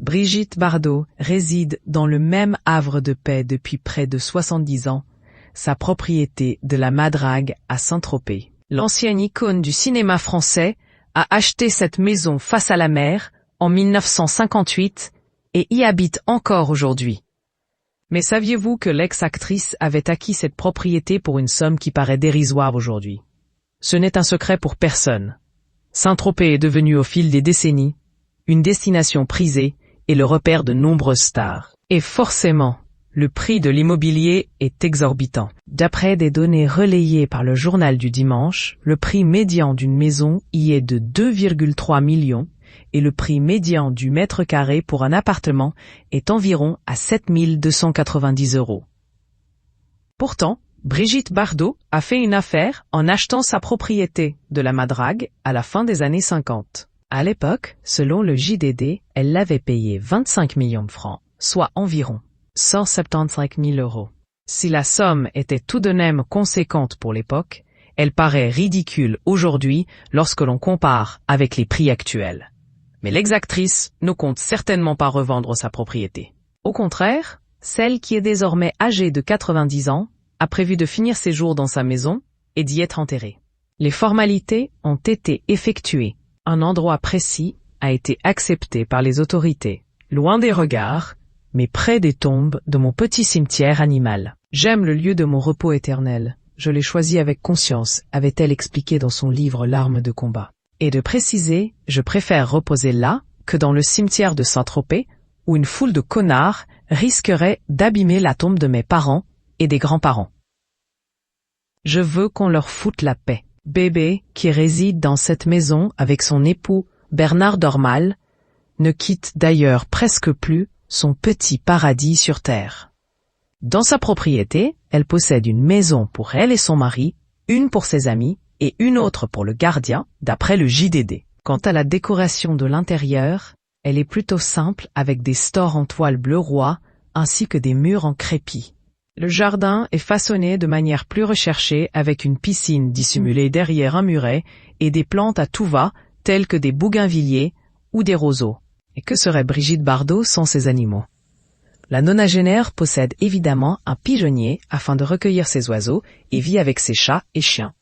Brigitte Bardot réside dans le même havre de paix depuis près de 70 ans, sa propriété de la Madrague à Saint-Tropez. L'ancienne icône du cinéma français a acheté cette maison face à la mer en 1958 et y habite encore aujourd'hui. Mais saviez-vous que l'ex-actrice avait acquis cette propriété pour une somme qui paraît dérisoire aujourd'hui? Ce n'est un secret pour personne. Saint-Tropez est devenu au fil des décennies une destination prisée et le repère de nombreuses stars. Et forcément, le prix de l'immobilier est exorbitant. D'après des données relayées par le Journal du Dimanche, le prix médian d'une maison y est de 2,3 millions et le prix médian du mètre carré pour un appartement est environ à 7 290 €. Pourtant, Brigitte Bardot a fait une affaire en achetant sa propriété de la Madrague à la fin des années 50. À l'époque, selon le JDD, elle l'avait payé 25 millions de francs, soit environ 175 000 €. Si la somme était tout de même conséquente pour l'époque, elle paraît ridicule aujourd'hui lorsque l'on compare avec les prix actuels. Mais l'ex-actrice ne compte certainement pas revendre sa propriété. Au contraire, celle qui est désormais âgée de 90 ans a prévu de finir ses jours dans sa maison et d'y être enterrée. Les formalités ont été effectuées. Un endroit précis a été accepté par les autorités, loin des regards, mais près des tombes de mon petit cimetière animal. J'aime le lieu de mon repos éternel. Je l'ai choisi avec conscience, avait-elle expliqué dans son livre L'arme de combat. Et de préciser, je préfère reposer là que dans le cimetière de Saint-Tropez, où une foule de connards risquerait d'abîmer la tombe de mes parents et des grands-parents. Je veux qu'on leur foute la paix. Bébé, qui réside dans cette maison avec son époux Bernard Dormal, ne quitte d'ailleurs presque plus son petit paradis sur terre. Dans sa propriété, elle possède une maison pour elle et son mari, une pour ses amis et une autre pour le gardien, d'après le JDD. Quant à la décoration de l'intérieur, elle est plutôt simple avec des stores en toile bleu roi ainsi que des murs en crépi. Le jardin est façonné de manière plus recherchée avec une piscine dissimulée derrière un muret et des plantes à tout va telles que des bougainvilliers ou des roseaux. Et que serait Brigitte Bardot sans ces animaux? La nonagénaire possède évidemment un pigeonnier afin de recueillir ses oiseaux et vit avec ses chats et chiens.